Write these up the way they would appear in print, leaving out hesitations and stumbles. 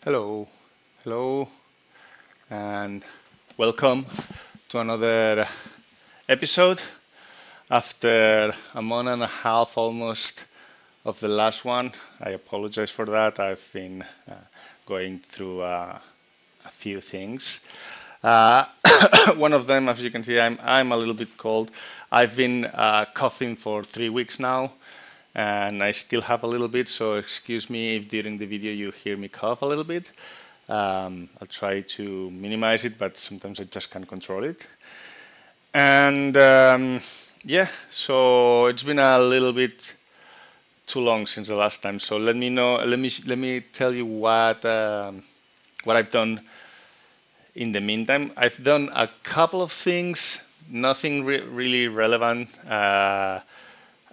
Hello, hello, and welcome to another episode. After a month and a half almost of the last one, I apologize for that. I've been going through a few things. Uh, one of them, as you can see, I'm a little bit cold. I've been coughing for 3 weeks now, and I still have a little bit. So excuse me if during the video you hear me cough a little bit. I'll try to minimize it, but sometimes I just can't control it. And yeah, so it's been a little bit too long since the last time. So let me know. Let me tell you what I've done in the meantime. I've done a couple of things, nothing really relevant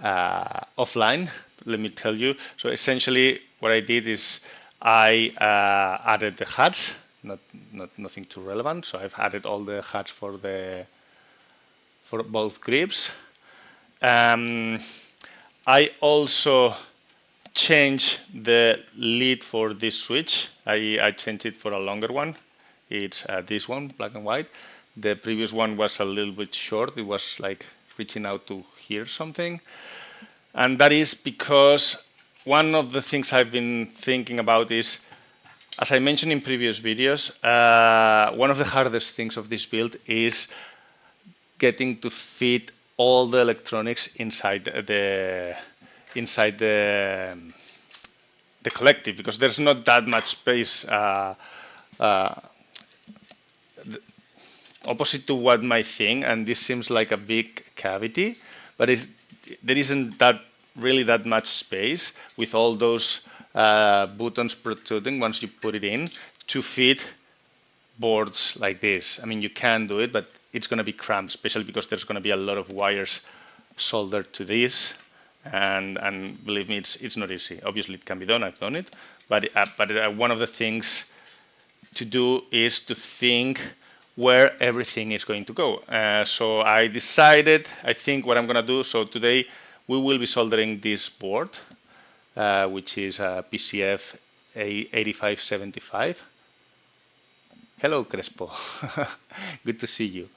offline. Let me tell you. So essentially, what I did is I added the hats, not nothing too relevant. So I've added all the hats for both grips. I also changed the lead for this switch. I changed it for a longer one. It's this one, black and white. The previous one was a little bit short. It was like reaching out to hear something. And that is because one of the things I've been thinking about is, as I mentioned in previous videos, one of the hardest things of this build is getting to fit all the electronics inside the collective, because there's not that much space. Opposite to what my thing, and this seems like a big cavity, but there isn't really that much space with all those buttons protruding once you put it in to fit boards like this. I mean, you can do it, but it's going to be cramped, especially because there's going to be a lot of wires soldered to this, and believe me, it's not easy. Obviously, it can be done. I've done it, but one of the things to do is to think where everything is going to go. So I decided, I think what I'm going to do, so today we will be soldering this board, which is a PCF 8575. Hello, Crespo. Good to see you.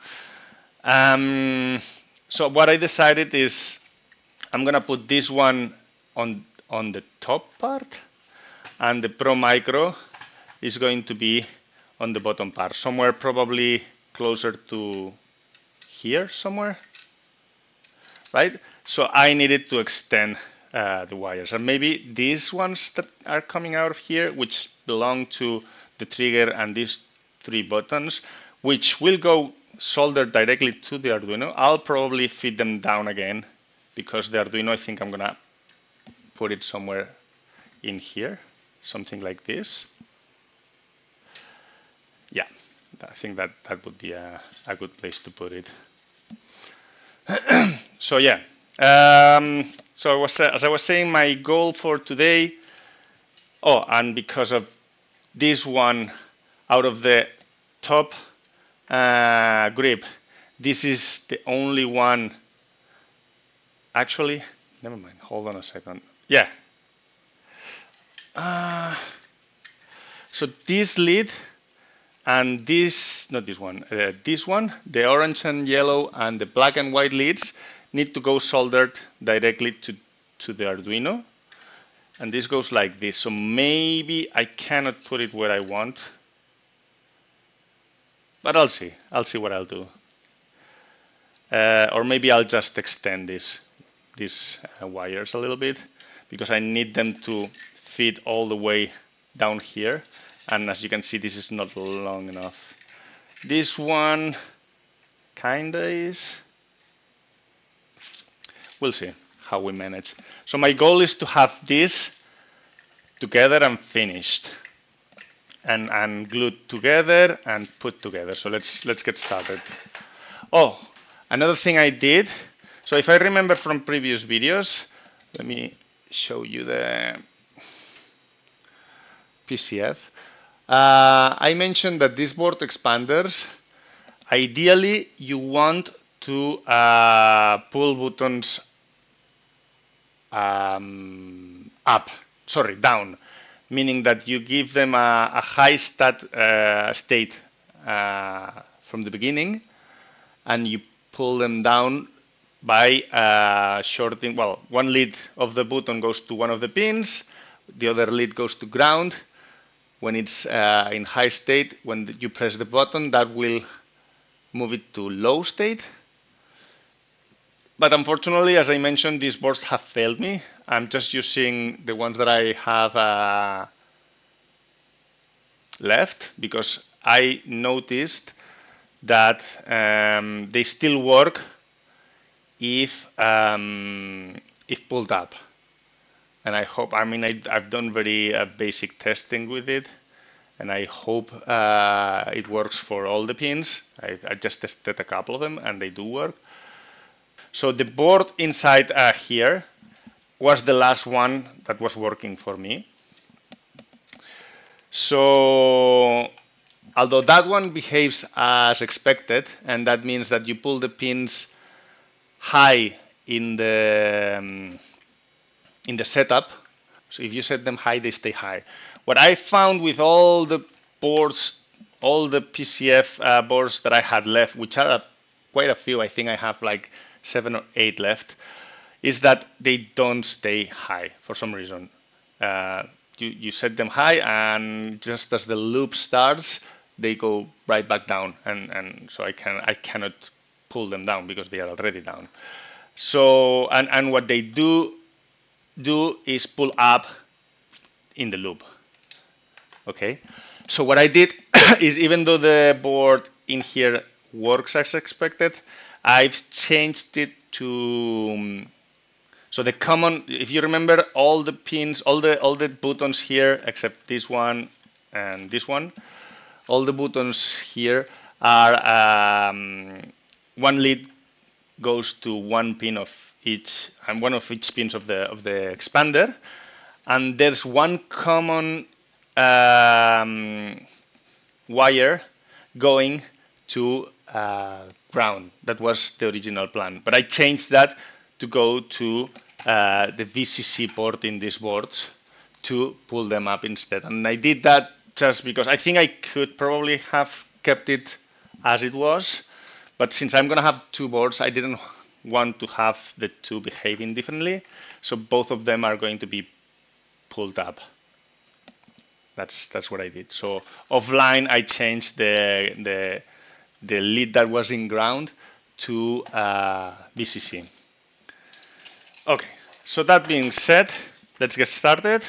So what I decided is I'm going to put this one on the top part, and the Pro Micro is going to be on the bottom part, somewhere probably closer to here somewhere, right? So I needed to extend the wires, and maybe these ones that are coming out of here, which belong to the trigger and these 3 buttons, which will go soldered directly to the Arduino. I'll probably feed them down again, because the Arduino, I think I'm gonna put it somewhere in here, something like this. Yeah, I think that would be a good place to put it. So yeah, so as I was saying, my goal for today, and because of this one, out of the top grip, this is the only one. Actually, never mind, hold on a second. Yeah. So this lead and this, not this one, this one, the orange and yellow and the black and white leads need to go soldered directly to the Arduino. And this goes like this. So maybe I cannot put it where I want, but I'll see what I'll do. Or maybe I'll just extend these wires a little bit, because I need them to fit all the way down here. And as you can see, this is not long enough. This one kinda is. We'll see how we manage. So my goal is to have this together and finished, and glued together and put together. So let's get started. Oh, another thing I did. So if I remember from previous videos, let me show you the PCF. I mentioned that these board expanders, ideally you want to pull buttons down, meaning that you give them a high state from the beginning, and you pull them down by shorting. Well, one lead of the button goes to one of the pins, the other lead goes to ground. When it's in high state, when you press the button, that will move it to low state. But unfortunately, as I mentioned, these boards have failed me. I'm just using the ones that I have left, because I noticed that they still work if pulled up. And I hope, I mean, I've done very basic testing with it, and I hope it works for all the pins. I just tested a couple of them, and they do work. So the board inside here was the last one that was working for me. So although that one behaves as expected, and that means that you pull the pins high in the setup. So if you set them high, they stay high. What I found with all the boards, all the PCF boards that I had left, which are quite a few, I think I have like 7 or 8 left, is that they don't stay high for some reason. You set them high, and just as the loop starts, they go right back down, and so I cannot pull them down because they are already down. So and what they do is pull up in the loop. Okay, so what I did is, even though the board in here works as expected, I've changed it to so the common. If you remember, all the pins, all the buttons here except this one and this one, all the buttons here are one lead goes to one pin of each, and one of each pins of the expander, and there's one common wire going to ground. That was the original plan, but I changed that to go to the VCC port in these boards to pull them up instead. And I did that just because I think I could probably have kept it as it was, but since I'm gonna have 2 boards, I didn't want to have the 2 behaving differently, so both of them are going to be pulled up. That's what I did. So offline, I changed the lead that was in ground to VCC. Okay, so that being said, let's get started.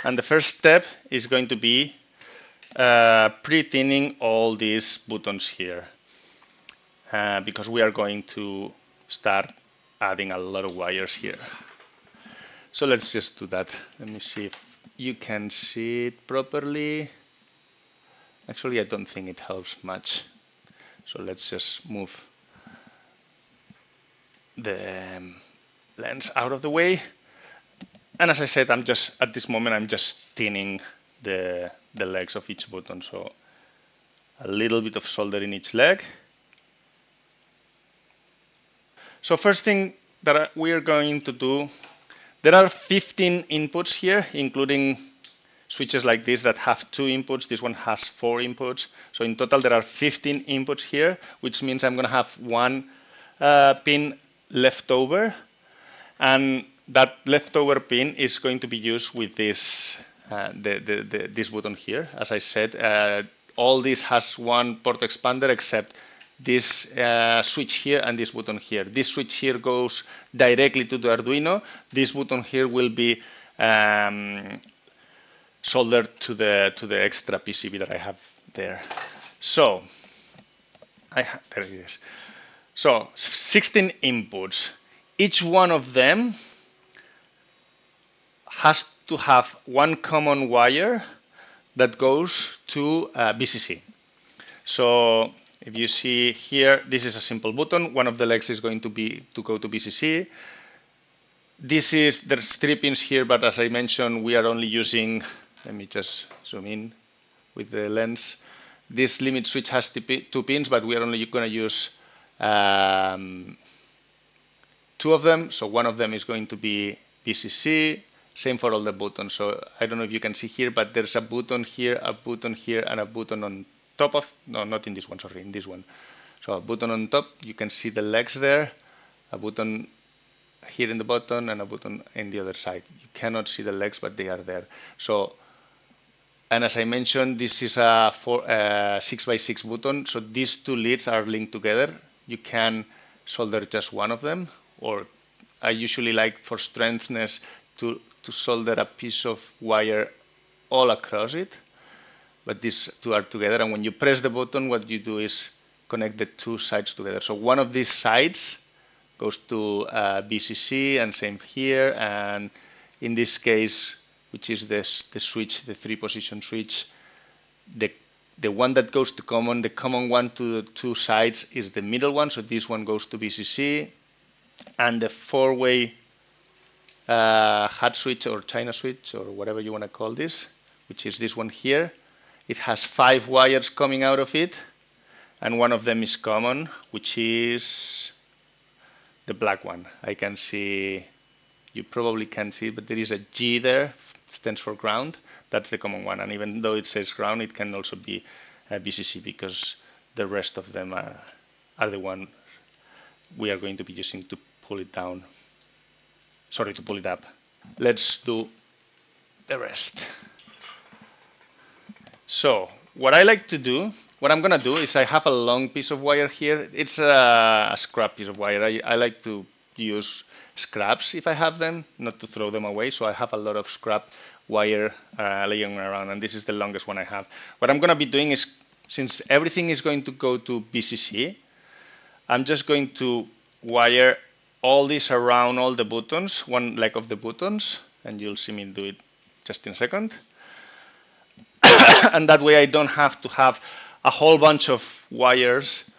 And the first step is going to be pre-tinning all these buttons here, because we are going to start adding a lot of wires here. So let's just do that. Let me see if you can see it properly. Actually, I don't think it helps much. So let's just move the lens out of the way. And as I said, at this moment, I'm just tinning the legs of each button. So a little bit of solder in each leg. So first thing that we are going to do, there are 15 inputs here, including switches like this that have 2 inputs. This one has 4 inputs. So in total, there are 15 inputs here, which means I'm going to have 1 pin left over. And that leftover pin is going to be used with this this button here. As I said, all this has 1 port expander except this switch here and this button here. This switch here goes directly to the Arduino. This button here will be soldered to the extra PCB that I have there. So there it is. So 16 inputs. Each one of them has to have 1 common wire that goes to VCC. So if you see here, this is a simple button. One of the legs is going to go to VCC. There's 3 pins here, but as I mentioned, we are only using, let me just zoom in with the lens. This limit switch has 2 pins, but we are only going to use 2 of them. So one of them is going to be VCC, Same for all the buttons. So I don't know if you can see here, but there's a button here, and a button on top of, no, not in this one, sorry, in this one. So a button on top, you can see the legs there, a button here in the bottom, and a button in the other side. You cannot see the legs, but they are there. So, and as I mentioned, this is a 6x6 button. So these two leads are linked together. You can solder just one of them, or I usually like for strengthness to solder a piece of wire all across it. But these two are together, and when you press the button, what you do is connect the two sides together. So one of these sides goes to BCC, and same here. And in this case, which is the switch, the 3-position switch, the one that goes to common, the common one to the two sides is the middle one. So this one goes to BCC, and the 4-way hat switch or China switch or whatever you want to call this, which is this one here. It has 5 wires coming out of it, and one of them is common, which is the black one. I can see, you probably can't see, but there is a G there, stands for ground. That's the common one, and even though it says ground, it can also be BCC, because the rest of them are the one we are going to be using to pull it down. Sorry, to pull it up. Let's do the rest. So what I like to do, what I'm gonna do is I have a long piece of wire here. It's a scrap piece of wire. I like to use scraps if I have them, not to throw them away. So I have a lot of scrap wire laying around, and this is the longest one I have. What I'm gonna be doing is, since everything is going to go to BCC, I'm just going to wire all this around all the buttons, one leg of the buttons, and you'll see me do it just in a second. And that way I don't have to have a whole bunch of wires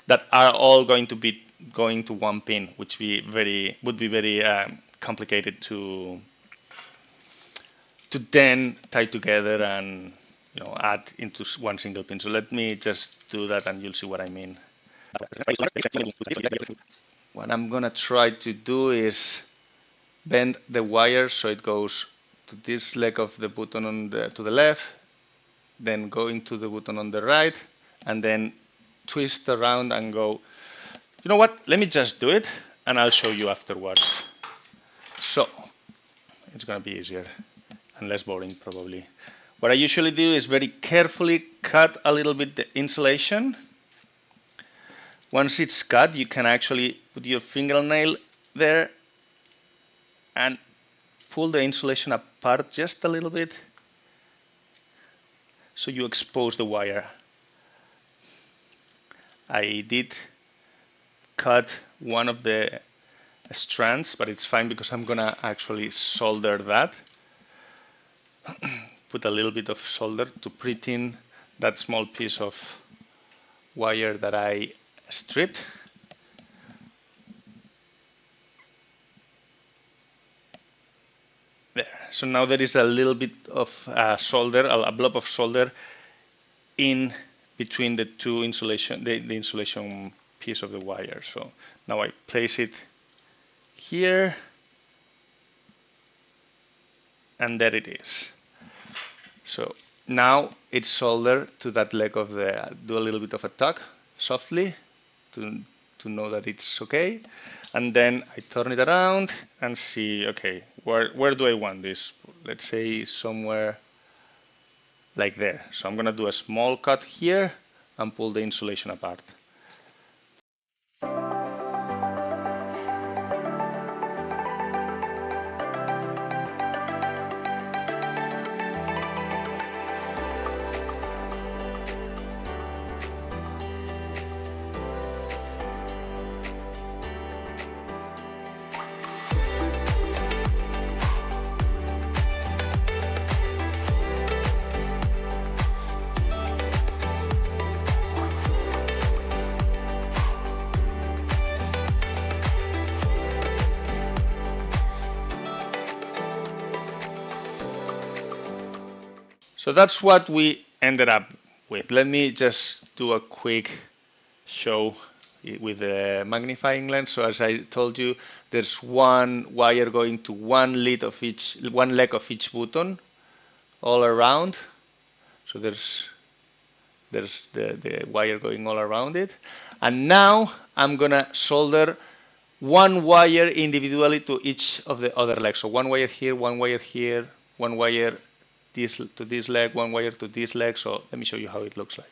that are all going to be going to one pin, which would be very complicated to then tie together and add into one single pin. So let me just do that, and you'll see what I mean. What I'm gonna try to do is bend the wire so it goes to this leg of the button to the left, then go into the button on the right, and then twist around and go. You know what? Let me just do it, and I'll show you afterwards. So it's gonna be easier and less boring probably. What I usually do is very carefully cut a little bit the insulation. Once it's cut, you can actually put your fingernail there and pull the insulation apart just a little bit, so you expose the wire. I did cut one of the strands, but it's fine because I'm gonna actually solder that. Put a little bit of solder to pre-tin that small piece of wire that I stripped. There. So now there is a little bit of solder, a blob of solder in between the two insulation, the insulation piece of the wire. So now I place it here, and there it is. So now it's soldered to that leg of the, do a little bit of a tug softly to know that it's okay. And then I turn it around and see, okay, where do I want this? Let's say somewhere like there. So I'm gonna do a small cut here and pull the insulation apart. So that's what we ended up with. Let me just do a quick show with the magnifying lens. So as I told you, there's one wire going to one leg of each button all around. So there's the wire going all around it. And now I'm gonna solder one wire individually to each of the other legs. So one wire here, one wire here, one wire to this leg, one wire to this leg. So let me show you how it looks like.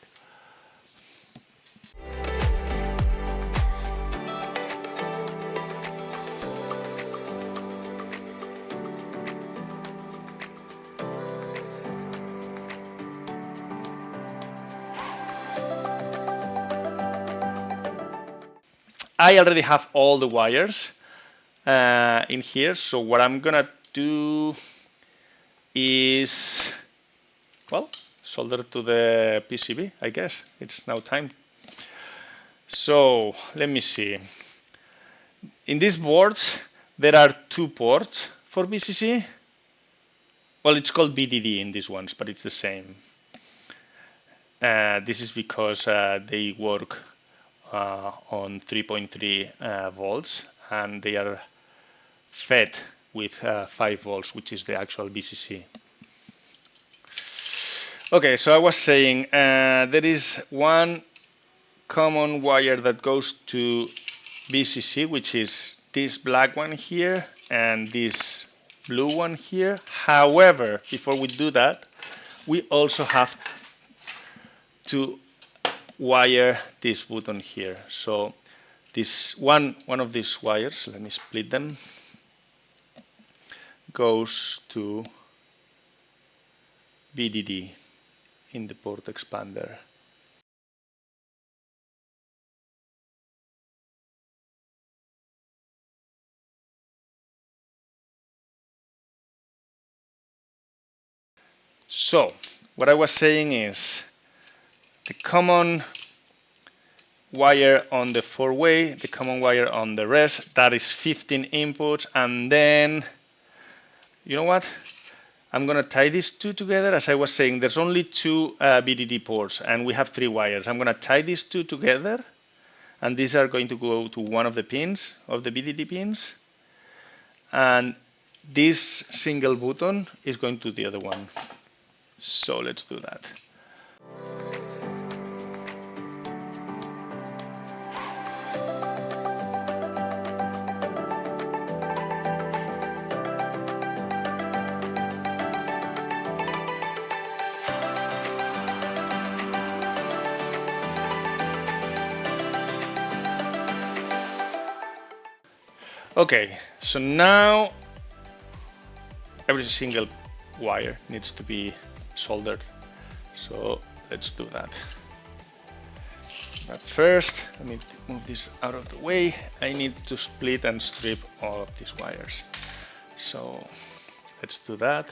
I already have all the wires in here, so what I'm gonna do is, well, solder to the PCB, I guess. It's now time. So let me see. In these boards, there are two ports for VCC. Well, it's called VDD in these ones, but it's the same. This is because they work on 3.3 volts, and they are fed with 5 volts, which is the actual VCC. Okay, so I was saying there is one common wire that goes to VCC, which is this black one here and this blue one here. However, before we do that, we also have to wire this button here. So this one of these wires, let me split them, goes to VDD in the port expander. So what I was saying is the common wire on the 4-way, the common wire on the rest, that is 15 inputs, and then, you know what? I'm gonna tie these two together. As I was saying, there's only two VDD ports, and we have 3 wires. I'm gonna tie these two together, and these are going to go to one of the pins, of the VDD pins, and this single button is going to the other one. So let's do that. Okay, so now every single wire needs to be soldered. So let's do that. But first, let me move this out of the way. I need to split and strip all of these wires. So let's do that.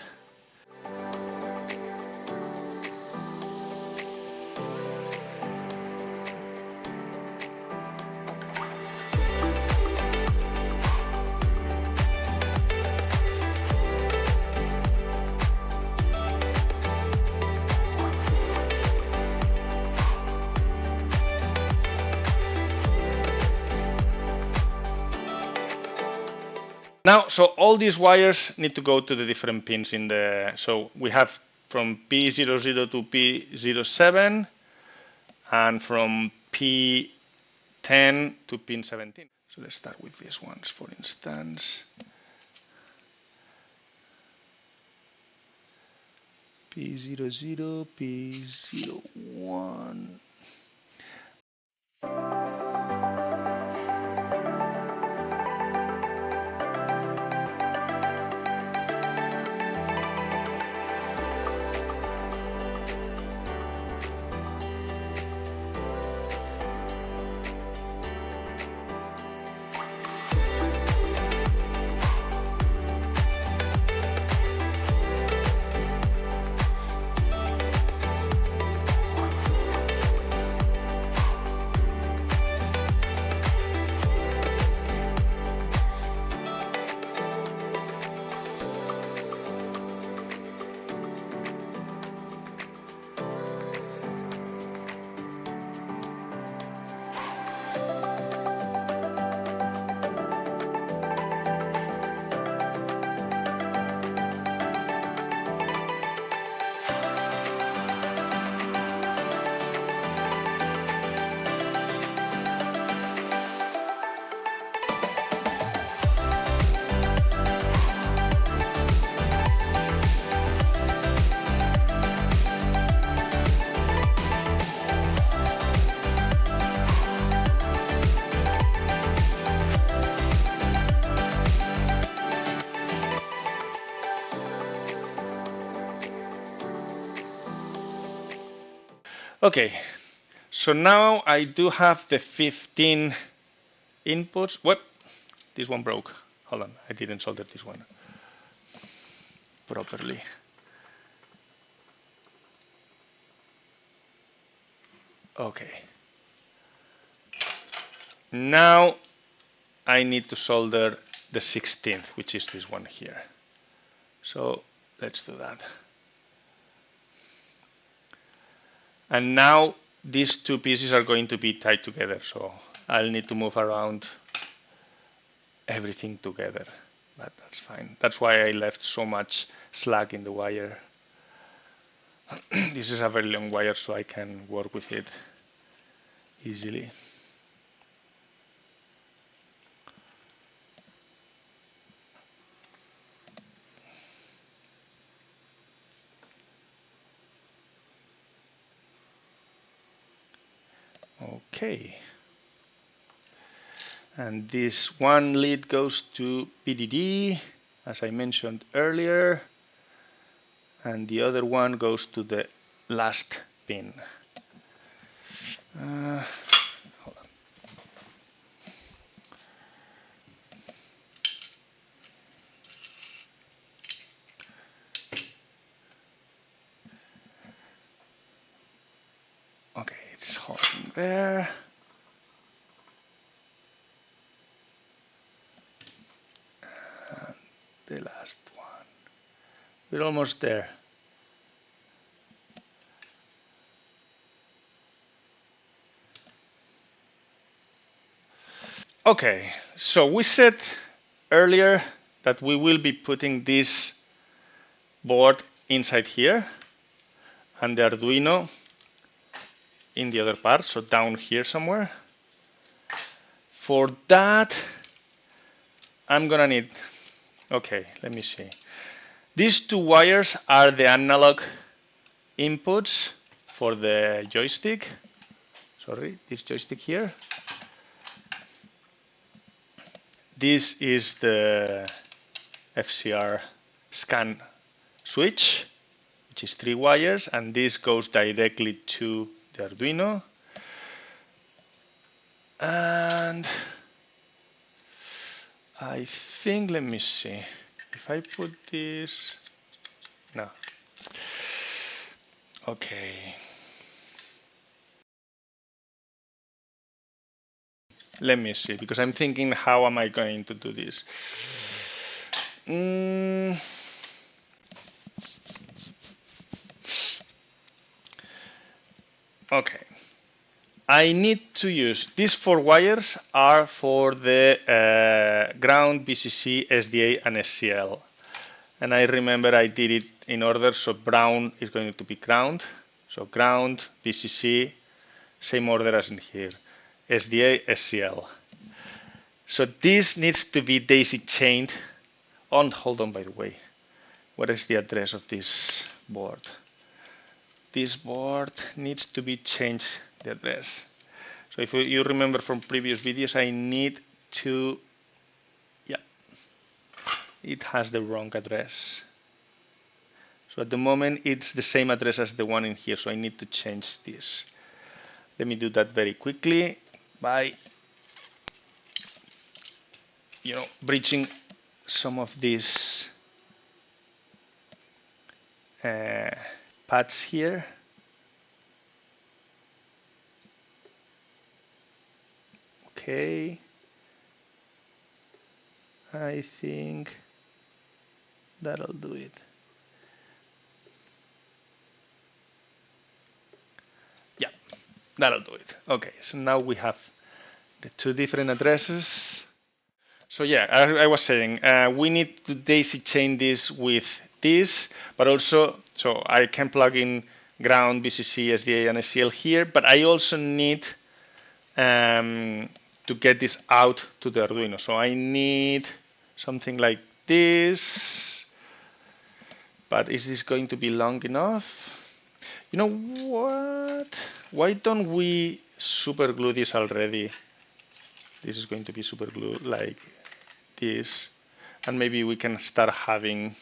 Now, so all these wires need to go to the different pins in the, so we have from P00 to P07 and from P10 to pin 17. So let's start with these ones, for instance. P00, P01. Okay, so now I do have the 15 inputs. Whoop, this one broke. Hold on, I didn't solder this one properly. Okay. Now I need to solder the 16th, which is this one here. So let's do that. And now these two pieces are going to be tied together, so I'll need to move around everything together, but that's fine. That's why I left so much slack in the wire. This is a very long wire, so I can work with it easily. Okay. And this one lead goes to PDD, as I mentioned earlier, and the other one goes to the last pin. Hold on. Okay, it's holding there. And the last one. We're almost there. Okay, so we said earlier that we will be putting this board inside here and the Arduino in the other part, so down here somewhere. For that, I'm gonna need, okay, let me see. These two wires are the analog inputs for the joystick. Sorry, this joystick here. This is the FCR scan switch, which is 3 wires, and this goes directly to the Arduino. And I think, let me see, if I put this, no. Okay. Let me see, because I'm thinking, how am I going to do this? Okay. I need to use these 4 wires are for the ground, VCC, SDA, and SCL. And I remember I did it in order, so brown is going to be ground. So ground, VCC, same order as in here. SDA, SCL. So this needs to be daisy chained on, hold on, by the way. What is the address of this board? This board needs to be changed, the address. So if you remember from previous videos, I need to, yeah, it has the wrong address. So at the moment, it's the same address as the one in here, so I need to change this. Let me do that very quickly by, bridging some of these pads here. Okay. I think that'll do it. Yeah, that'll do it. Okay, so now we have the 2 different addresses. So yeah, I was saying, we need to daisy chain this with this, but also, so I can plug in ground, VCC, SDA, and SCL here, but I also need to get this out to the Arduino. So I need something like this, but is this going to be long enough? You know what? Why don't we super glue this already? This is going to be super glue like this, and maybe we can start having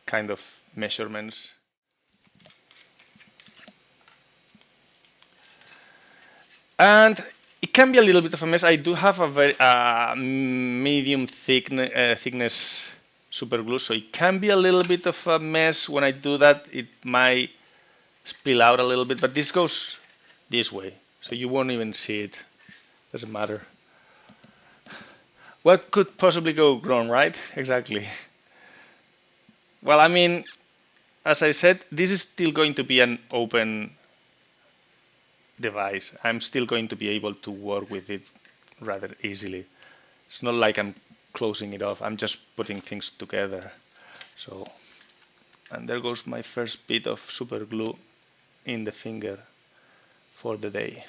kind of measurements. And it can be a little bit of a mess. I do have a very medium thickness super glue, so it can be a little bit of a mess when I do that. It might spill out a little bit, but this goes this way, so you won't even see it. Doesn't matter. What could possibly go wrong, right? Exactly. Well, I mean, as I said, this is still going to be an open device. I'm still going to be able to work with it rather easily. It's not like I'm closing it off. I'm just putting things together. So, and there goes my first bit of super glue in the finger for the day.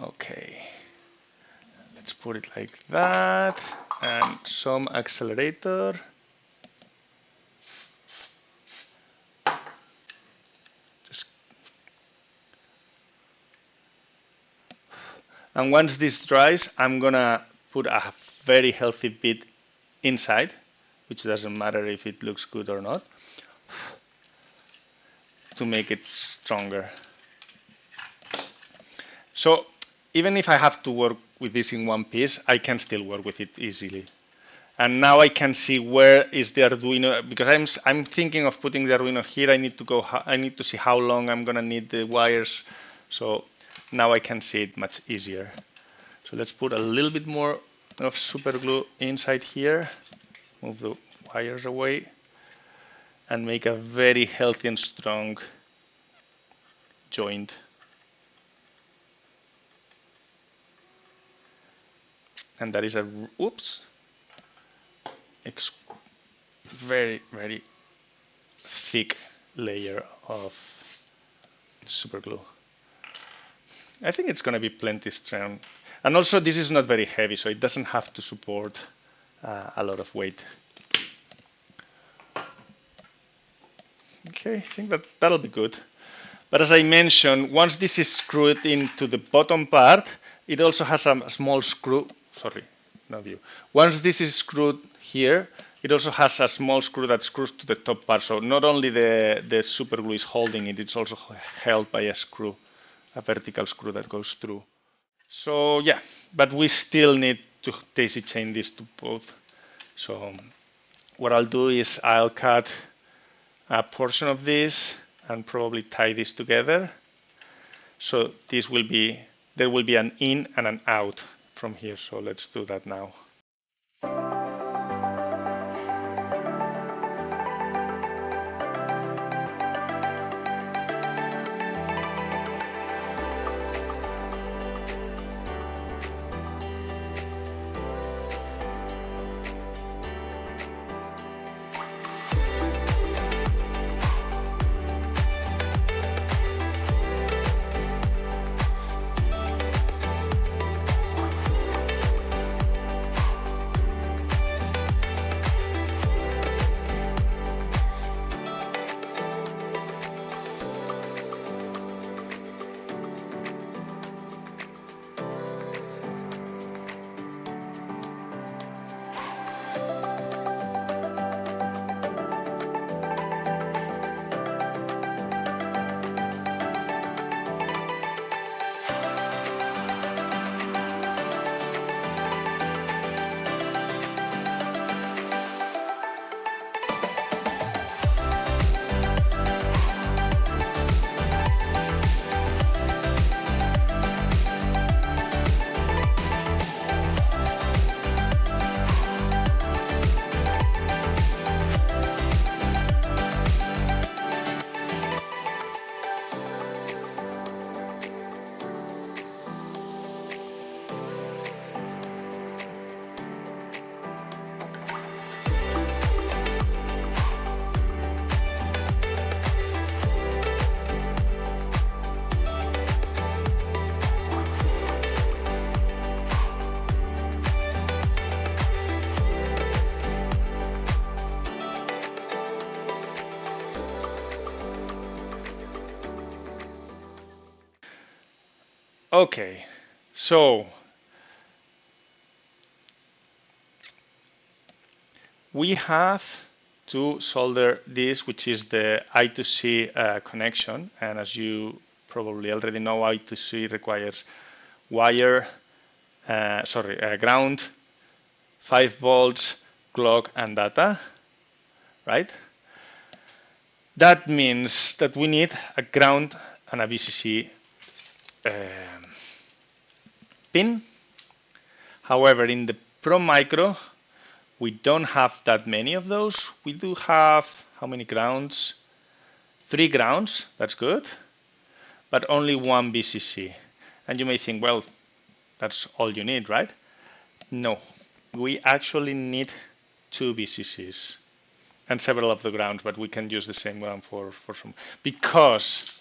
Okay, let's put it like that, and some accelerator. And once this dries, I'm gonna put a very healthy bit inside, which doesn't matter if it looks good or not, to make it stronger. So even if I have to work with this in one piece, I can still work with it easily. And now I can see where is the Arduino, because I'm thinking of putting the Arduino here. I need to see how long I'm gonna need the wires. So now I can see it much easier. So let's put a little bit more of super glue inside here, move the wires away, and make a very healthy and strong joint. And that is a, oops, very, very thick layer of super glue. I think it's going to be plenty strong. And also this is not very heavy, so it doesn't have to support a lot of weight. Okay, I think that'll be good. But as I mentioned, once this is screwed into the bottom part, it also has a small screw, sorry, no view. Once this is screwed here, it also has a small screw that screws to the top part. So not only the super glue is holding it, it's also held by a screw, a vertical screw that goes through. So yeah, but we still need to daisy chain this to both. So what I'll do is I'll cut a portion of this and probably tie this together. So this will be, there will be an in and an out from here. So let's do that now. Okay, so we have to solder this, which is the I2C connection. And as you probably already know, I2C requires wire, ground, 5 volts, clock, and data, right? That means that we need a ground and a VCC pin. However, in the Pro Micro, we don't have that many of those. We do have, how many grounds? 3 grounds, that's good, but only 1 VCC. And you may think, well, that's all you need, right? No, we actually need 2 VCCs and several of the grounds, but we can use the same ground for some, because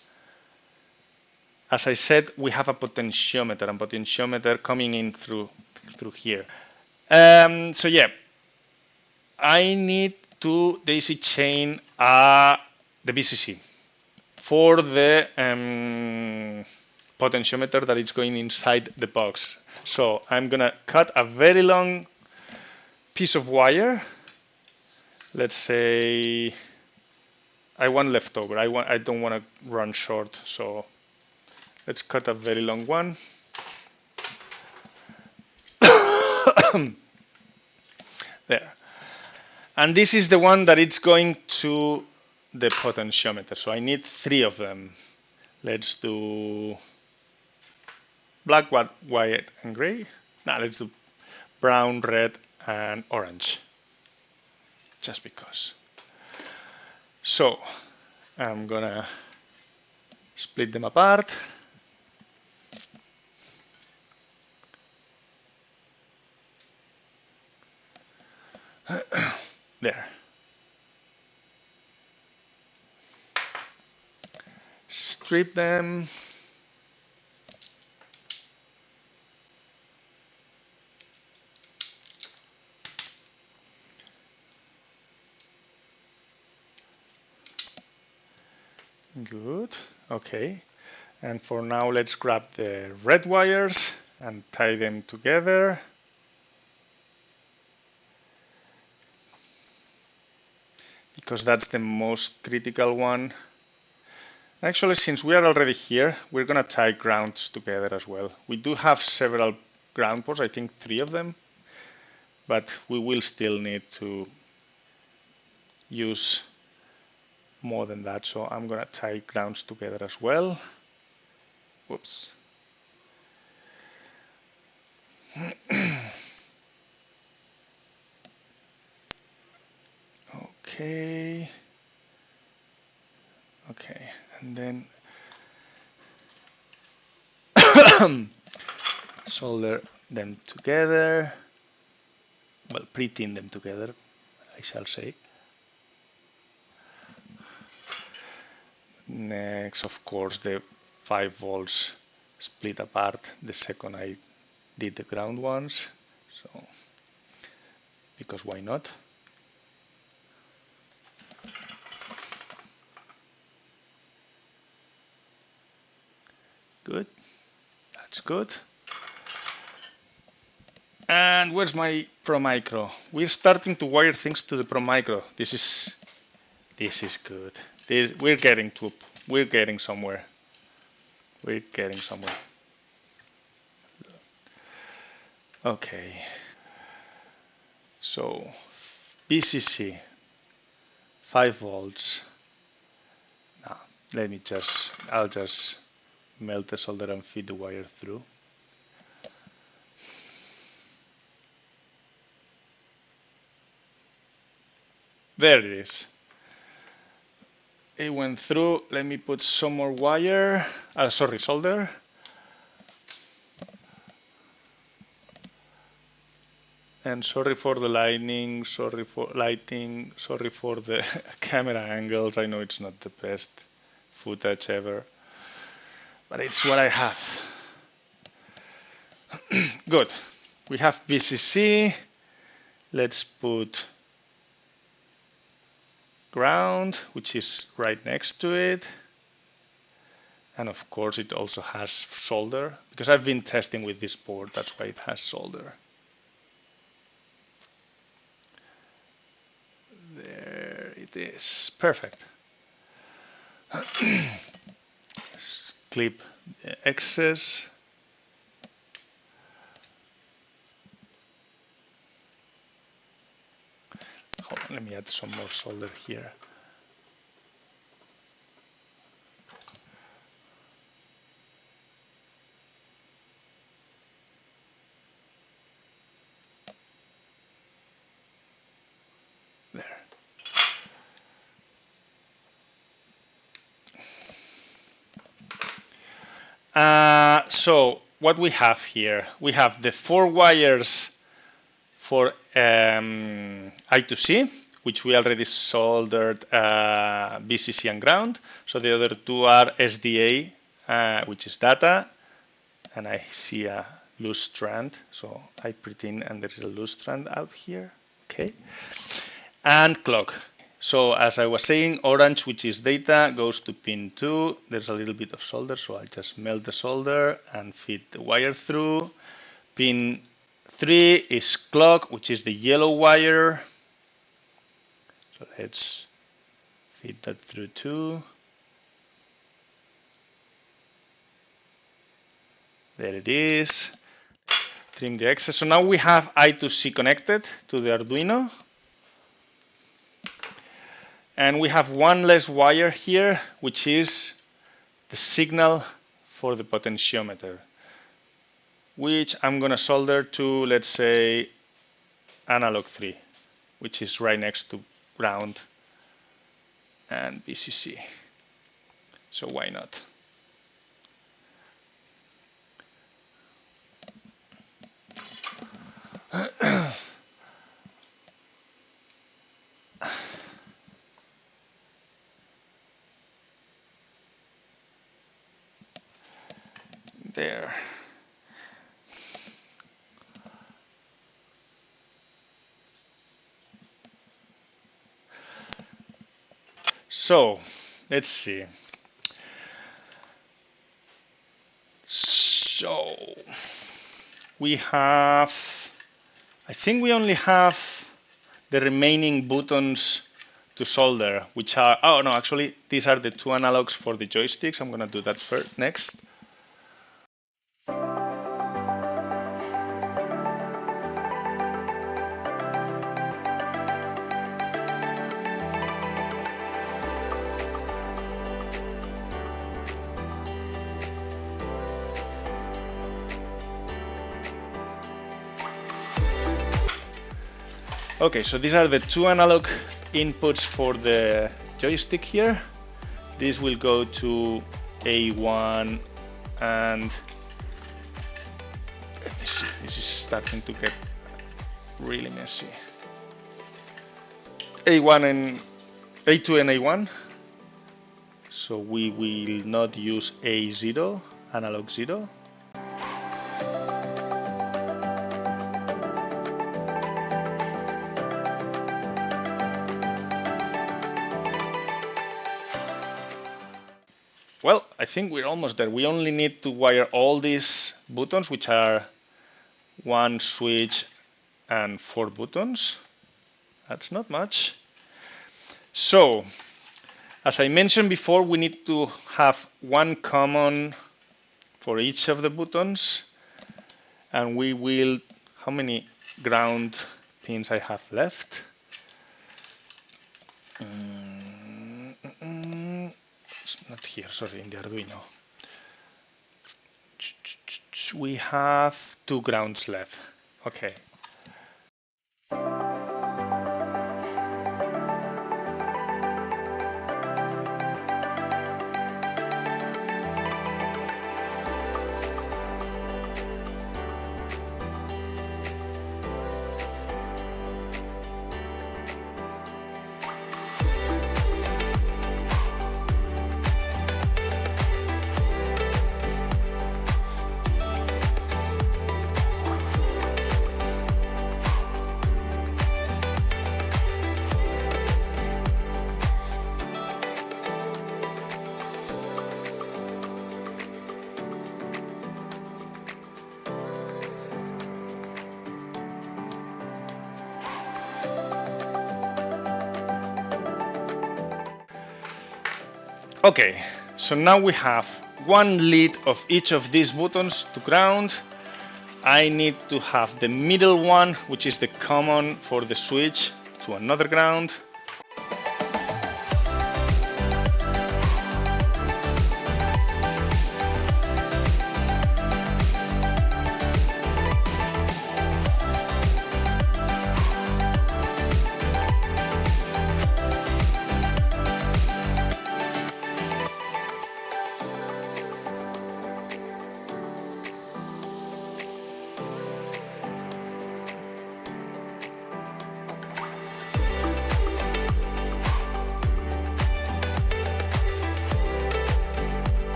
as I said, we have a potentiometer, and potentiometer coming in through here. So yeah, I need to daisy chain the VCC for the potentiometer that is going inside the box. So I'm gonna cut a very long piece of wire. Let's say I want leftover. I don't want to run short, so let's cut a very long one. There. And this is the one that it's going to the potentiometer. So I need 3 of them. Let's do black, white, and gray. Now let's do brown, red, and orange. Just because. So I'm gonna split them apart. There. Strip them. Good, okay. And for now, let's grab the red wires and tie them together. Because that's the most critical one. Actually, since we are already here, we're gonna tie grounds together as well. We do have several ground ports, I think 3 of them, but we will still need to use more than that. So I'm gonna tie grounds together as well. Whoops. Okay. Okay, and then solder them together. Well, pre-tin them together, I shall say. Next, of course, the 5 volts split apart the second I did the ground ones. So, because why not? Good, that's good. And where's my Pro Micro? We're starting to wire things to the Pro Micro. This is good. We're getting somewhere. We're getting somewhere. Okay. So BCC, 5 volts. Now, I'll just melt the solder and feed the wire through. There it is. It went through. Let me put some more wire. Solder. And sorry for the lighting, sorry for the camera angles. I know it's not the best footage ever, but it's what I have. Good. We have VCC. Let's put ground, which is right next to it. And of course, it also has solder, because I've been testing with this board. That's why it has solder. There. this. Perfect. Clip the excess. Hold on, let me add some more solder here. There. So what we have here, we have the 4 wires for I2C, which we already soldered VCC and ground. So the other 2 are SDA, which is data, and I see a loose strand. So I pretend and there's a loose strand out here. Okay. And clock. So as I was saying, orange, which is data, goes to pin 2. There's a little bit of solder, so I'll just melt the solder and feed the wire through. Pin 3 is clock, which is the yellow wire. So let's feed that through too. There it is. Trim the excess. So now we have I2C connected to the Arduino. And we have one less wire here, which is the signal for the potentiometer, which I'm going to solder to, let's say, analog 3, which is right next to ground and VCC. So why not? There. So let's see. So we have, I think we only have the remaining buttons to solder, which are, oh no, actually these are the 2 analogs for the joysticks. I'm going to do that first next. Okay, so these are the 2 analog inputs for the joystick here. This will go to A1 and let me see, this is starting to get really messy. A1 and A2 and A1. So we will not use A0, analog 0. Well, I think we're almost there. We only need to wire all these buttons, which are 1 switch and 4 buttons. That's not much. So, as I mentioned before, we need to have 1 common for each of the buttons. And we will, how many ground pins I have left? Not here, sorry, in the Arduino. We have 2 grounds left. Okay. Okay, so now we have one lead of each of these buttons to ground. I need to have the middle one, which is the common for the switch, to another ground.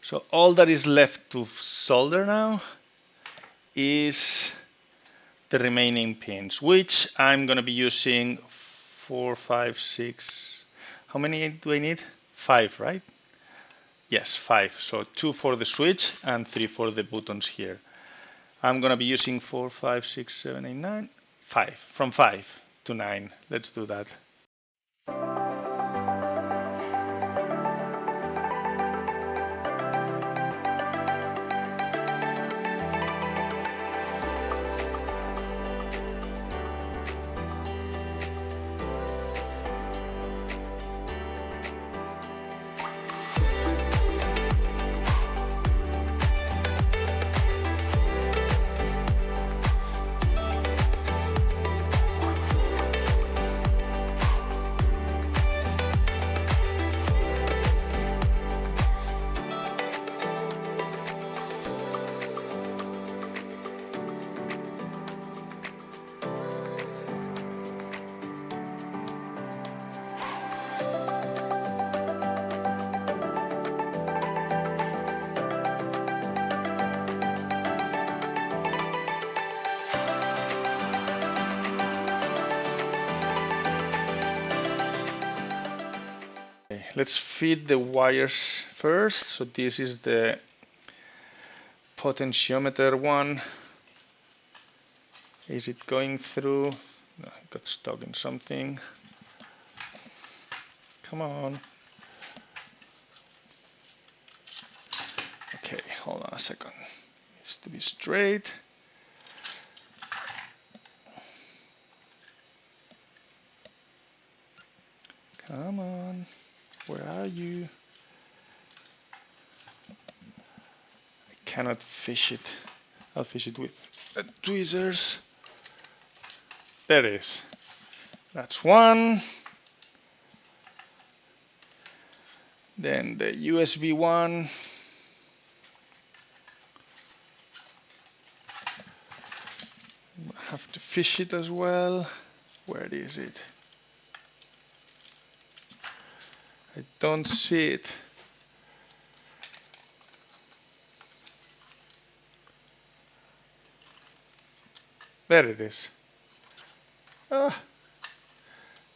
So all that is left to solder now is the remaining pins, which I'm going to be using 4, 5, 6. How many do I need? 5, right? Yes, 5. So 2 for the switch and 3 for the buttons here. I'm going to be using 4, 5, 6, 7, 8, 9. 5. From 5 to 9. Let's do that. Let's feed the wires first. So this is the potentiometer one. Is it going through? No, I got stuck in something. Come on. Okay, hold on a second. It needs to be straight. Come on. Where are you? I cannot fish it. I'll fish it with tweezers. There it is. That's one. Then the USB one. I have to fish it as well. Where is it? I don't see it. There it is. Ah,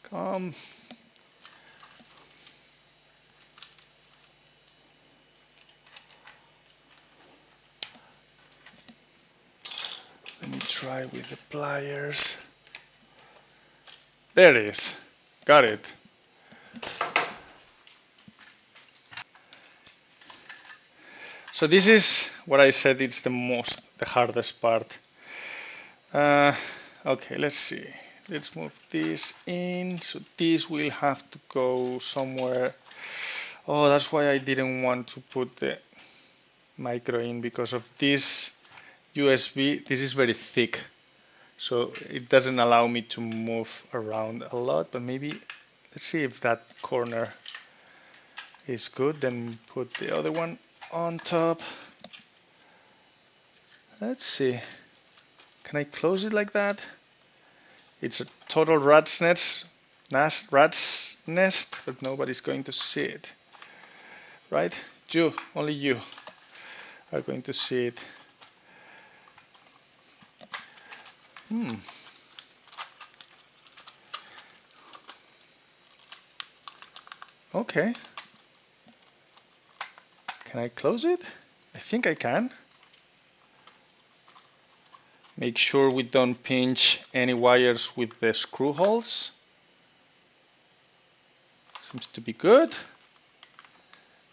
come. Let me try with the pliers. There it is. Got it. So this is what I said, it's the hardest part. Okay, let's see. Let's move this in. So this will have to go somewhere. Oh, that's why I didn't want to put the micro in, because of this USB. This is very thick, so it doesn't allow me to move around a lot. But maybe, let's see if that corner is good. Then put the other one on top. Let's see. Can I close it like that? It's a total rat's nest, but nobody's going to see it, right? You, only you are going to see it. Okay. Can I close it? I think I can. Make sure we don't pinch any wires with the screw holes. Seems to be good.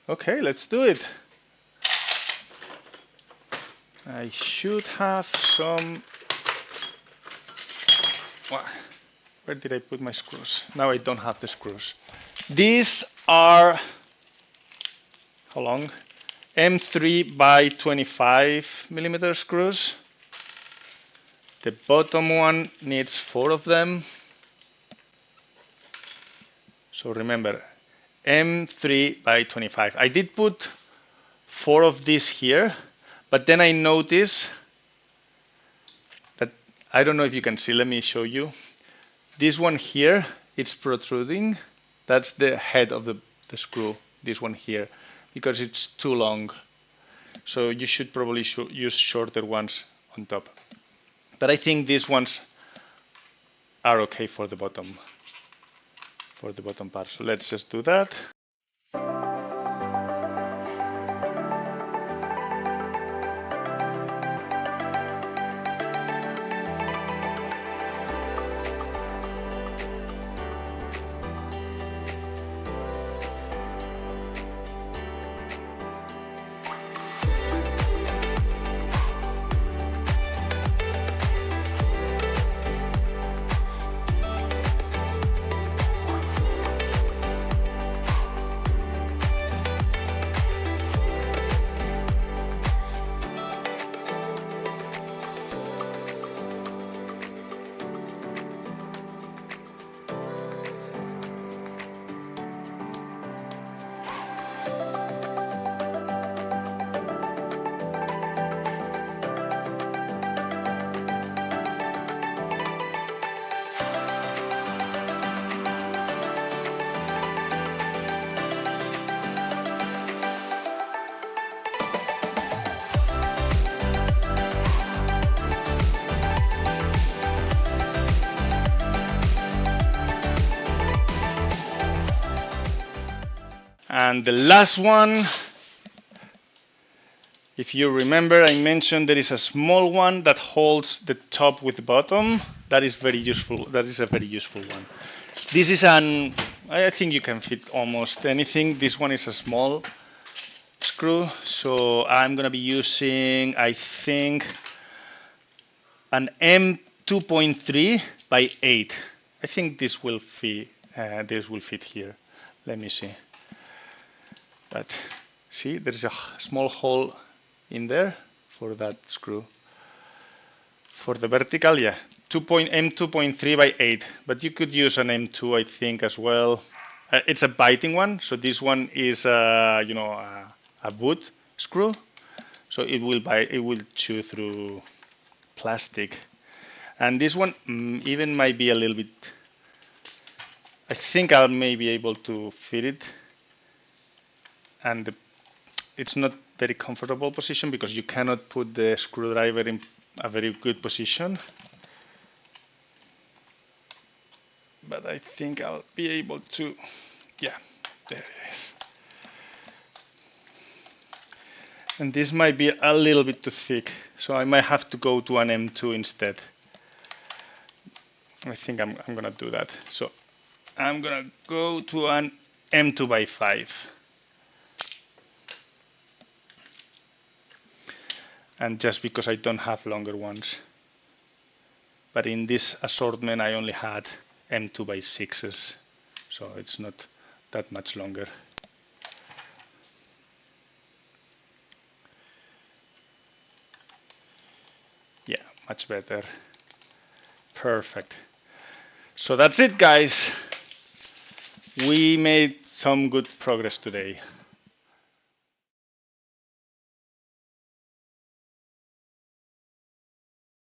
Okay, let's do it. I should have some. Where did I put my screws? Now I don't have the screws. These are, how long? M3 by 25 millimeter screws. The bottom one needs 4 of them. So remember, M3 by 25. I did put 4 of these here, but then I noticed that, I don't know if you can see, let me show you. This one here, it's protruding. That's the head of the screw, this one here, because it's too long. So you should probably use shorter ones on top. But I think these ones are okay for the bottom part. So let's just do that. And the last one, if you remember, I mentioned there is a small one that holds the top with the bottom. That is very useful. That is a very useful one. This is I think you can fit almost anything. This one is a small screw, so I'm gonna be using, I think, an M2.3 by 8. I think this will fit. This will fit here. Let me see. But see, there is a small hole in there for that screw. For the vertical, yeah, M2.3 by 8. But you could use an M2, I think, as well. It's a biting one, so this one is, you know, a wood screw, so it will chew through plastic. And this one even might be a little bit. I think I may be able to fit it. And it's not very comfortable position because you cannot put the screwdriver in a very good position. But I think I'll be able to, yeah, there it is. And this might be a little bit too thick, so I might have to go to an M2 instead. I think I'm gonna do that. So I'm gonna go to an M2 by 5. And just because I don't have longer ones. But in this assortment, I only had M2 by 6s, so it's not that much longer. Yeah, much better. Perfect. So that's it, guys. We made some good progress today.